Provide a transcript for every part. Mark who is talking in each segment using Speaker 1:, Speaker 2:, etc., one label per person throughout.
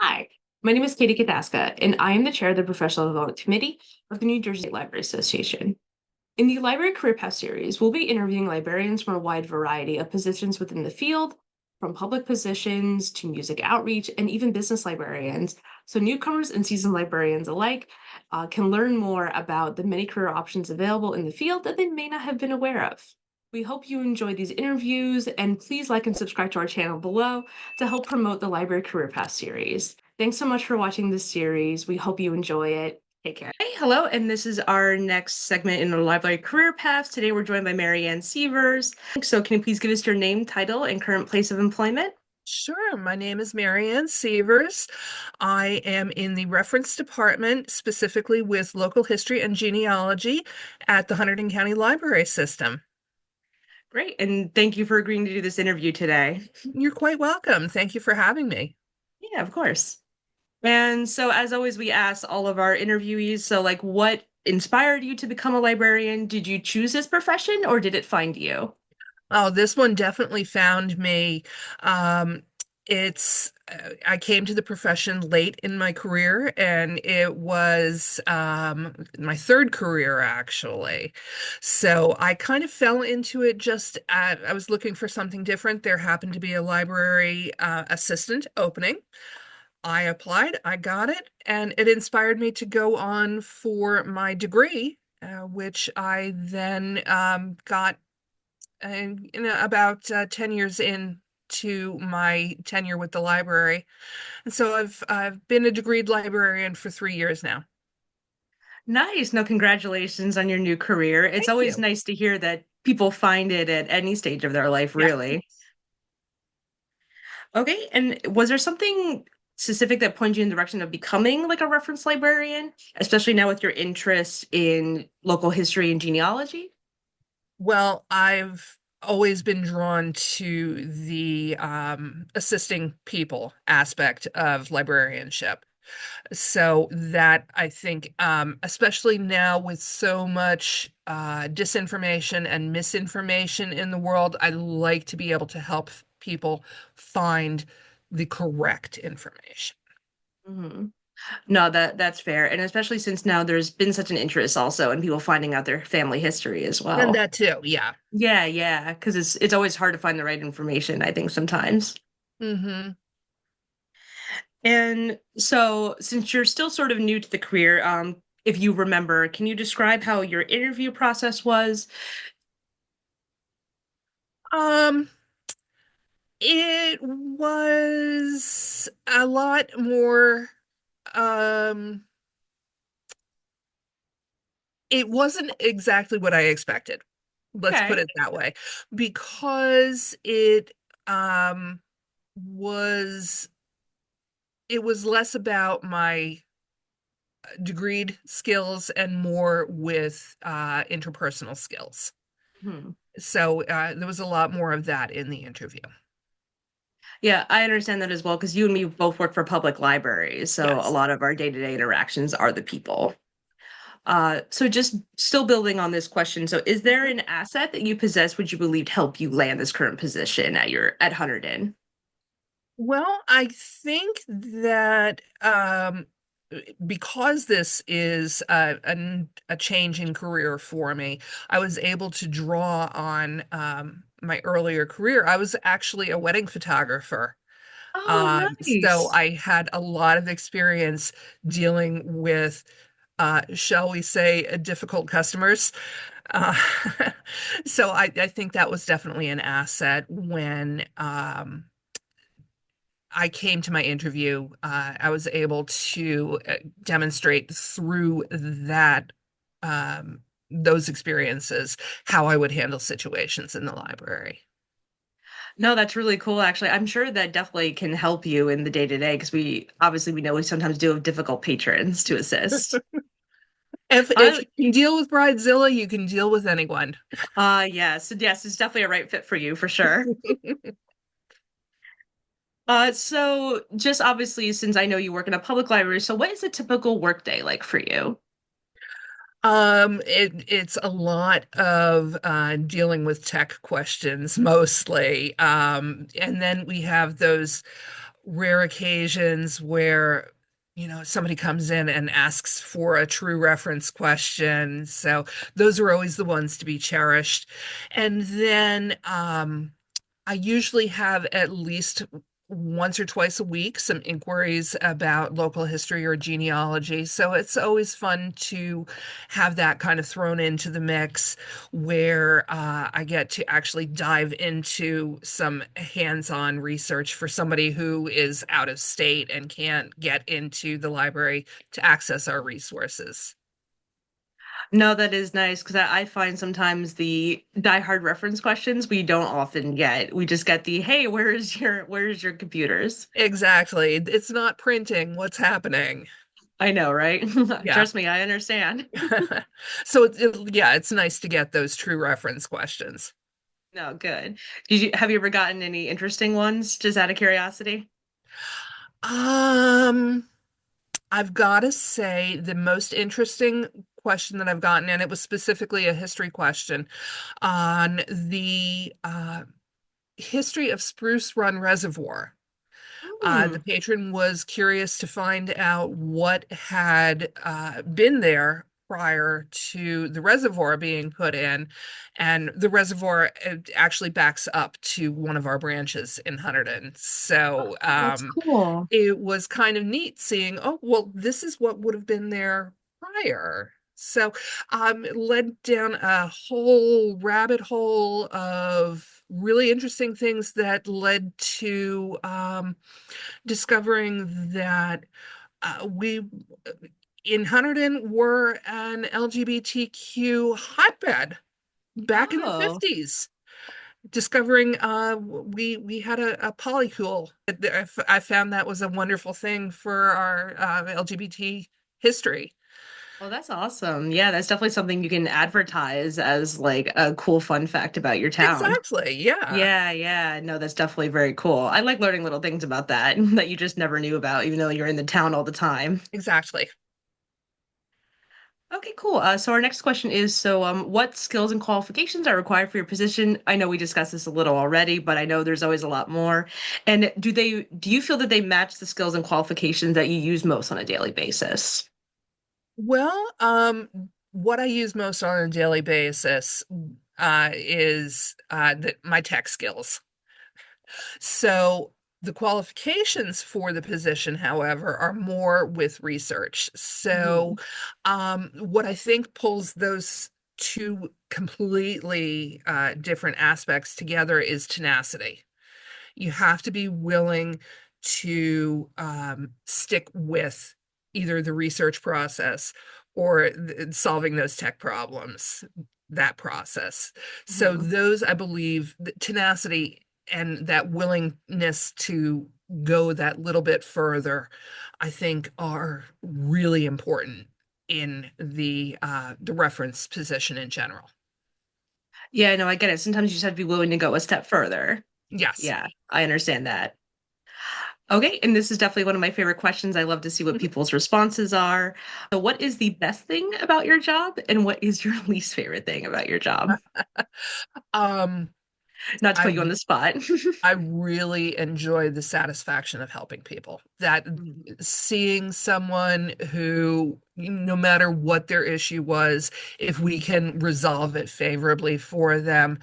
Speaker 1: Hi, my name is Katie Kataska, and I am the chair of the Professional Development Committee of the New Jersey State Library Association. In the Library Career Path series, we'll be interviewing librarians from a wide variety of positions within the field, from public positions to music outreach and even business librarians. So newcomers and seasoned librarians alike can learn more about the many career options available in the field that they may not have been aware of. We hope you enjoy these interviews, and please like and subscribe to our channel below to help promote the Library Career Path series. Thanks so much for watching this series. We hope you enjoy it. Take care. Hey, hello, and this is our next segment in the Library Career Paths. Today we're joined by Marianne Sievers. So can you please give us your name, title, and current place of employment?
Speaker 2: Sure. My name is Marianne Sievers. I am in the reference department, specifically with local history and genealogy at the Hunterdon County Library System.
Speaker 1: Great, and thank you for agreeing to do this interview today.
Speaker 2: You're quite welcome. Thank you for having me.
Speaker 1: Yeah, of course. And so, as always, we ask all of our interviewees, so like, what inspired you to become a librarian? Did you choose this profession or did it find you?
Speaker 2: Oh, this one definitely found me. Um, I came to the profession late in my career, and it was my third career actually. So I kind of fell into it I was looking for something different. There happened to be a library assistant opening. I applied, I got it, and it inspired me to go on for my degree, which I then got about 10 years into my tenure with the library. And so I've been a degreed librarian for 3 years now.
Speaker 1: Nice. No, congratulations on your new career. It's
Speaker 2: Thank
Speaker 1: always
Speaker 2: you.
Speaker 1: nice to hear that people find it at any stage of their life,
Speaker 2: Yeah.
Speaker 1: really. Okay, and was there something specific that pointed you in the direction of becoming like a reference librarian, especially now with your interest in local history and genealogy?
Speaker 2: Well, I've always been drawn to the assisting people aspect of librarianship. So that I think, especially now with so much disinformation and misinformation in the world, I like to be able to help people find the correct information.
Speaker 1: Mhm. No, that's fair. And especially since now there's been such an interest also in people finding out their family history as
Speaker 2: And
Speaker 1: well.
Speaker 2: that too, yeah.
Speaker 1: Yeah, because it's always hard to find the right information, I think sometimes.
Speaker 2: Hmm.
Speaker 1: And so since you're still sort of new to the career, if you remember, can you describe how your interview process was?
Speaker 2: Um, it was a lot more, um, it wasn't exactly what I expected. Let's put
Speaker 1: Okay.
Speaker 2: it that way, because um was it was less about my degreed skills and more with interpersonal skills.
Speaker 1: Hmm.
Speaker 2: So there was a lot more of that in the interview.
Speaker 1: Yeah, I understand that as well because you and me both work for public libraries, so a
Speaker 2: Yes.
Speaker 1: lot of our day-to-day interactions are the people. So just still building on this question, so is there
Speaker 2: Mhm.
Speaker 1: an asset that you possess which you believe help you land this current position at Hunterdon?
Speaker 2: Well, I think that because this is a change in career for me, I was able to draw on my earlier career. I was actually a wedding photographer.
Speaker 1: Oh,
Speaker 2: So
Speaker 1: nice.
Speaker 2: I had a lot of experience dealing with, shall we say, difficult customers. Uh, so I think that was definitely an asset when I came to my interview. I was able to demonstrate through those experiences how I would handle situations in the library.
Speaker 1: No, that's really cool, actually. I'm sure that definitely can help you in the day-to-day because we know we sometimes do have difficult patrons to assist.
Speaker 2: If
Speaker 1: Uh,
Speaker 2: you can deal with Bridezilla, you can deal with anyone.
Speaker 1: yes, it's definitely a right fit for you for sure. So just obviously, since I know you work in a public library, so what is a typical workday like for you?
Speaker 2: It's a lot of dealing with tech questions mostly. And then we have those rare occasions where somebody comes in and asks for a true reference question. So those are always the ones to be cherished. And then I usually have at least once or twice a week some inquiries about local history or genealogy. So it's always fun to have that kind of thrown into the mix where I get to actually dive into some hands-on research for somebody who is out of state and can't get into the library to access our resources.
Speaker 1: No, that is nice because I find sometimes the diehard reference questions we don't often get. We just get the, hey, where's your computers?
Speaker 2: Exactly. It's not printing. What's happening?
Speaker 1: I know, right?
Speaker 2: Yeah.
Speaker 1: Trust me, I understand.
Speaker 2: So yeah, it's nice to get those true reference questions.
Speaker 1: No, good. Have you ever gotten any interesting ones, just out of curiosity?
Speaker 2: Um, I've got to say the most interesting question that I've gotten, and it was specifically a history question on the history of Spruce Run Reservoir. The
Speaker 1: Hmm.
Speaker 2: patron was curious to find out what had been there prior to the reservoir being put in. And the reservoir actually backs up to one of our branches in Hunterdon. So
Speaker 1: Oh, that's cool.
Speaker 2: it was kind of neat seeing, oh, well, this is what would have been there prior. So it led down a whole rabbit hole of really interesting things that led to discovering that we in Hunterdon were an LGBTQ hotbed back in the
Speaker 1: Oh,
Speaker 2: 50s. Discovering we had a polycule. I found that was a wonderful thing for our LGBT history.
Speaker 1: well, that's awesome. Yeah, that's definitely something you can advertise as like a cool fun fact about your town.
Speaker 2: Exactly. Yeah,
Speaker 1: Yeah, yeah. No, that's definitely very cool. I like learning little things about that that you just never knew about, even though you're in the town all the time.
Speaker 2: exactly.
Speaker 1: Okay, cool. So our next question is, what skills and qualifications are required for your position? I know we discussed this a little already, but I know there's always a lot more. And do you feel that they match the skills and qualifications that you use most on a daily basis?
Speaker 2: Well, what I use most on a daily basis is my tech skills. So the qualifications for the position, however, are more with research. So
Speaker 1: Mhm.
Speaker 2: what I think pulls those two completely different aspects together is tenacity. You have to be willing to stick with either the research process or solving those tech problems, that process. So
Speaker 1: Mhm.
Speaker 2: those, I believe, the tenacity and that willingness to go that little bit further, I think are really important in the reference position in general.
Speaker 1: Yeah, no, I get it. Sometimes you just have to be willing to go a step further.
Speaker 2: Yes.
Speaker 1: Yeah, I understand that. Okay, and this is definitely one of my favorite questions. I love to see what people's responses are. So, what is the best thing about your job, and what is your least favorite thing about your job?
Speaker 2: Um,
Speaker 1: Not to
Speaker 2: I
Speaker 1: put you on the spot.
Speaker 2: I really enjoy the satisfaction of helping people. That
Speaker 1: Mhm.
Speaker 2: seeing someone who, no matter what their issue was, if we can resolve it favorably for them,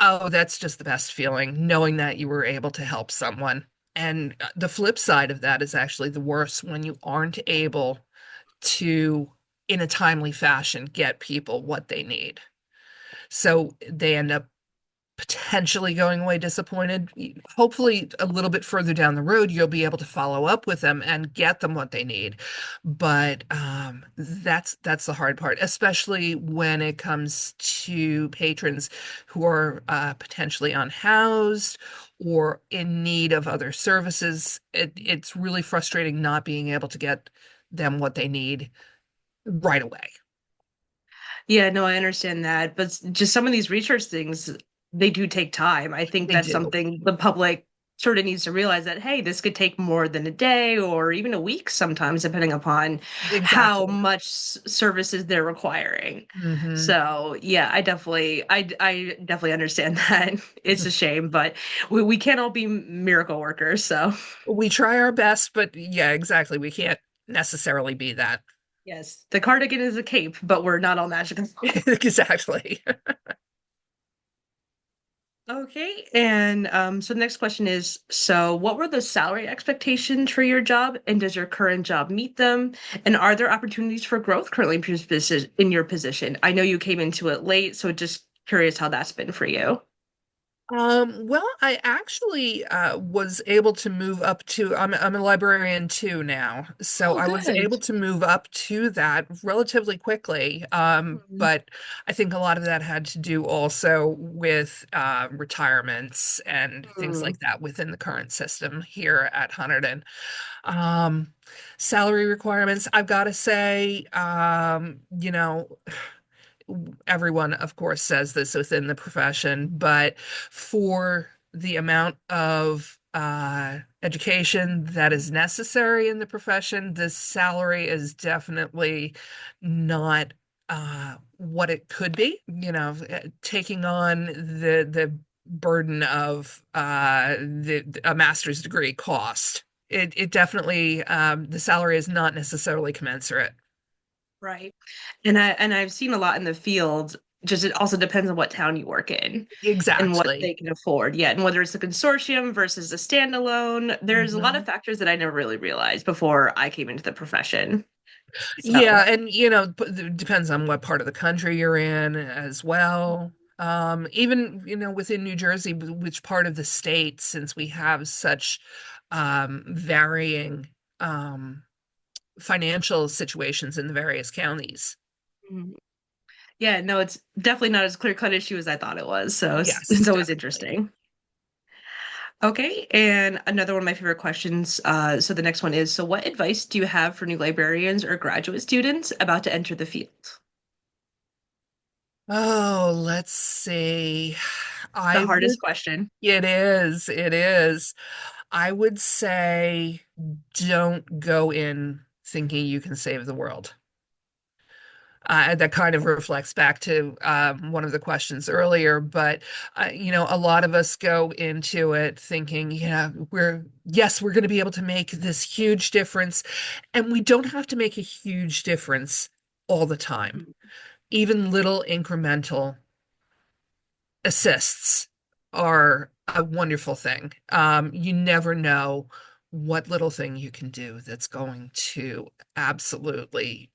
Speaker 2: oh, that's just the best feeling, knowing that you were able to help someone. And the flip side of that is actually the worst when you aren't able to, in a timely fashion, get people what they need. So they end up potentially going away disappointed. Hopefully, a little bit further down the road, you'll be able to follow up with them and get them what they need. But that's the hard part, especially when it comes to patrons who are potentially unhoused or in need of other services. It's really frustrating not being able to get them what they need right away.
Speaker 1: Yeah, no, I understand that. But just some of these research things, they do take time. I think
Speaker 2: They
Speaker 1: that's
Speaker 2: do.
Speaker 1: something the public sort of needs to realize that, hey, this could take more than a day or even a week sometimes, depending upon how
Speaker 2: Exactly.
Speaker 1: much services they're requiring.
Speaker 2: Hmm.
Speaker 1: So yeah, I definitely understand that. It's a shame, but we can't all be miracle workers. So
Speaker 2: We try our best, but yeah, exactly. We can't necessarily be that.
Speaker 1: yes, the cardigan is a cape, but we're not all magical.
Speaker 2: Exactly.
Speaker 1: Okay, and so the next question is, so what were the salary expectations for your job, and does your current job meet them? And are there opportunities for growth currently in your position? I know you came into it late, so just curious how that's been for you.
Speaker 2: Well, I actually was able to move up to I'm a librarian too now. So
Speaker 1: Oh,
Speaker 2: I was
Speaker 1: good.
Speaker 2: able to move up to that relatively quickly.
Speaker 1: Mhm.
Speaker 2: But I think a lot of that had to do also with retirements and things
Speaker 1: Mm.
Speaker 2: like that within the current system here at Hunterdon. Um, Salary requirements, I've got to say, everyone, of course, says this within the profession, but for the amount of education that is necessary in the profession, this salary is definitely not what it could be. Taking on the burden of a master's degree cost. It definitely the salary is not necessarily commensurate.
Speaker 1: Right. And I've seen a lot in the field, just it also depends on what town you work in and what
Speaker 2: Exactly.
Speaker 1: they can afford. Yeah, and whether it's a consortium versus a standalone, there's a lot of
Speaker 2: Mhm.
Speaker 1: factors that I never really realized before I came into the profession. So,
Speaker 2: Yeah, and it depends on what part of the country you're in as well. Even, within New Jersey, which part of the state, since we have such varying um, financial situations in the various counties.
Speaker 1: mhm. Yeah, no, it's definitely not as clear cut issue as I thought it was. So it's
Speaker 2: Yes,
Speaker 1: always
Speaker 2: definitely.
Speaker 1: interesting. Okay, and another one of my favorite questions. So the next one is, so what advice do you have for new librarians or graduate students about to enter the field?
Speaker 2: Oh, let's see.
Speaker 1: The
Speaker 2: I would,
Speaker 1: hardest question.
Speaker 2: it is. I would say don't go in thinking you can save the world. That kind of reflects back to one of the questions earlier, but a lot of us go into it thinking, yeah, we're going to be able to make this huge difference, and we don't have to make a huge difference all the time. Even little incremental assists are a wonderful thing. You never know what little thing you can do that's going to absolutely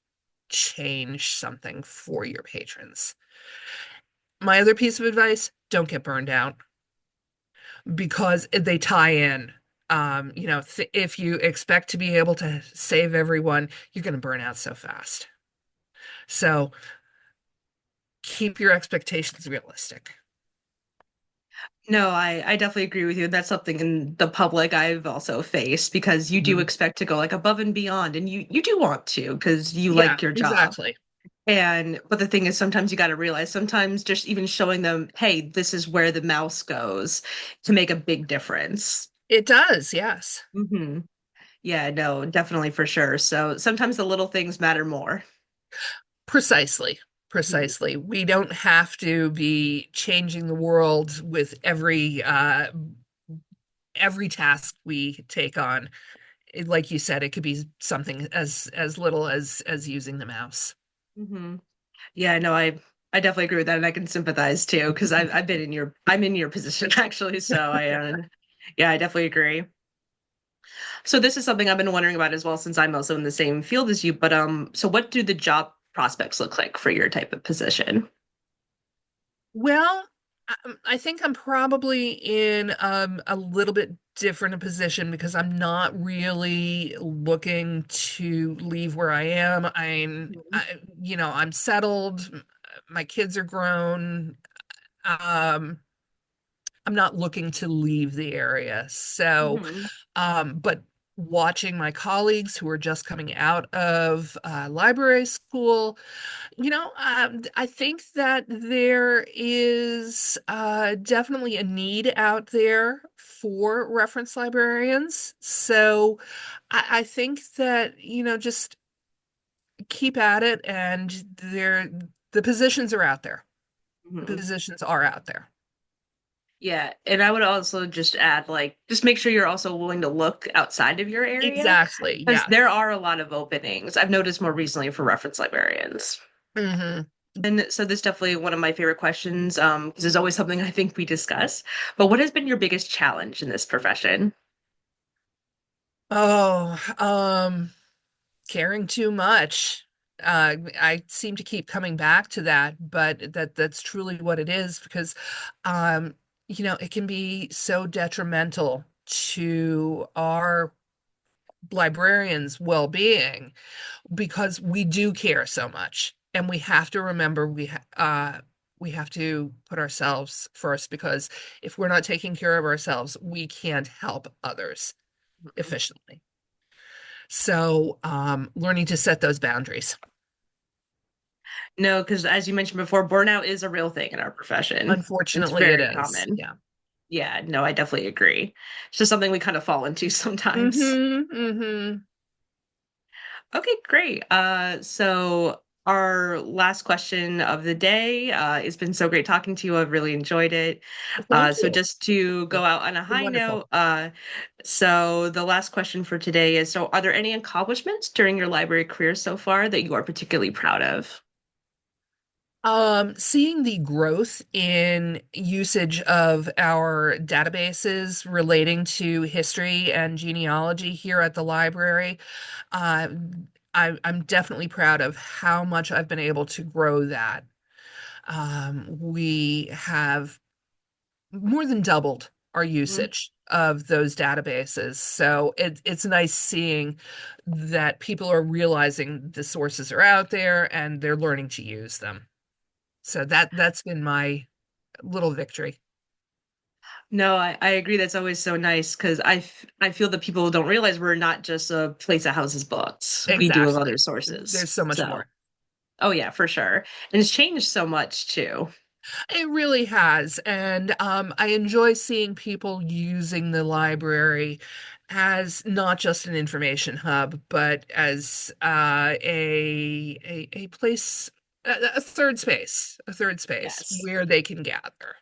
Speaker 2: change something for your patrons. My other piece of advice, don't get burned out because they tie in. Th if you expect to be able to save everyone, you're going to burn out so fast. So keep your expectations realistic.
Speaker 1: No, I definitely agree with you. That's something in the public I've also faced because you do
Speaker 2: Mhm.
Speaker 1: expect to go like above and beyond, and you do want to because you
Speaker 2: Yeah,
Speaker 1: like your job.
Speaker 2: exactly.
Speaker 1: And but the thing is, sometimes you got to realize sometimes just even showing them, hey, this is where the mouse goes to make a big difference.
Speaker 2: It does, yes.
Speaker 1: Hmm. Yeah, no, definitely for sure. So sometimes the little things matter more.
Speaker 2: Precisely.
Speaker 1: Mhm.
Speaker 2: Precisely. We don't have to be changing the world with every task we take on. Like you said, it could be something as little as using the mouse.
Speaker 1: Hmm. Yeah, no, I definitely agree with that, and I can sympathize too because I've been in your I'm in your position actually. So yeah, I definitely agree. So this is something I've been wondering about as well since I'm also in the same field as you. But so what do the job prospects look like for your type of position?
Speaker 2: Well, I think I'm probably in a little bit different a position because I'm not really looking to leave where I am. I'm settled. My kids are grown. Um, I'm not looking to leave the area. So,
Speaker 1: Hmm.
Speaker 2: but watching my colleagues who are just coming out of library school, I think that there is definitely a need out there for reference librarians. So I think that, just keep at it, and the positions are out there. The
Speaker 1: Mhm.
Speaker 2: positions are out there.
Speaker 1: Yeah, and I would also just add, like, just make sure you're also willing to look outside of your area
Speaker 2: Exactly.
Speaker 1: because
Speaker 2: Yeah.
Speaker 1: there are a lot of openings. I've noticed more recently for reference librarians.
Speaker 2: Hmm.
Speaker 1: And so this is definitely one of my favorite questions, because there's always something I think we discuss. But what has been your biggest challenge in this profession?
Speaker 2: Oh, caring too much. I seem to keep coming back to that, but that's truly what it is because, um, it can be so detrimental to our librarians' well-being because we do care so much, and we have to remember we have to put ourselves first because if we're not taking care of ourselves, we can't help others efficiently. So, learning to set those boundaries.
Speaker 1: No, because as you mentioned before, burnout is a real thing in our profession. It's
Speaker 2: Unfortunately, it
Speaker 1: very
Speaker 2: is.
Speaker 1: common.
Speaker 2: Yeah.
Speaker 1: Yeah, no, I definitely agree. It's just something we kind of fall into sometimes.
Speaker 2: Mm-hmm.
Speaker 1: Okay, great. So our last question of the day, it's been so great talking to you. I've really enjoyed it.
Speaker 2: Well, thank
Speaker 1: So
Speaker 2: you.
Speaker 1: just to go
Speaker 2: It's
Speaker 1: out on a
Speaker 2: been
Speaker 1: high
Speaker 2: wonderful.
Speaker 1: note, so the last question for today is, so are there any accomplishments during your library career so far that you are particularly proud of?
Speaker 2: Seeing the growth in usage of our databases relating to history and genealogy here at the library, uh, I'm definitely proud of how much I've been able to grow that. We have more than doubled our
Speaker 1: Mhm.
Speaker 2: usage of those databases. So it's nice seeing that people are realizing the sources are out there and they're learning to use them. So that's been my little victory.
Speaker 1: No, I agree. That's always so nice because I feel that people don't realize we're not just a place that houses books. We do have other
Speaker 2: Exactly.
Speaker 1: sources.
Speaker 2: There's so much
Speaker 1: So,
Speaker 2: more.
Speaker 1: oh yeah, for sure. And it's changed so much too.
Speaker 2: It really has. And I enjoy seeing people using the library as not just an information hub, but as a place, a third space
Speaker 1: Yes.
Speaker 2: where they can gather.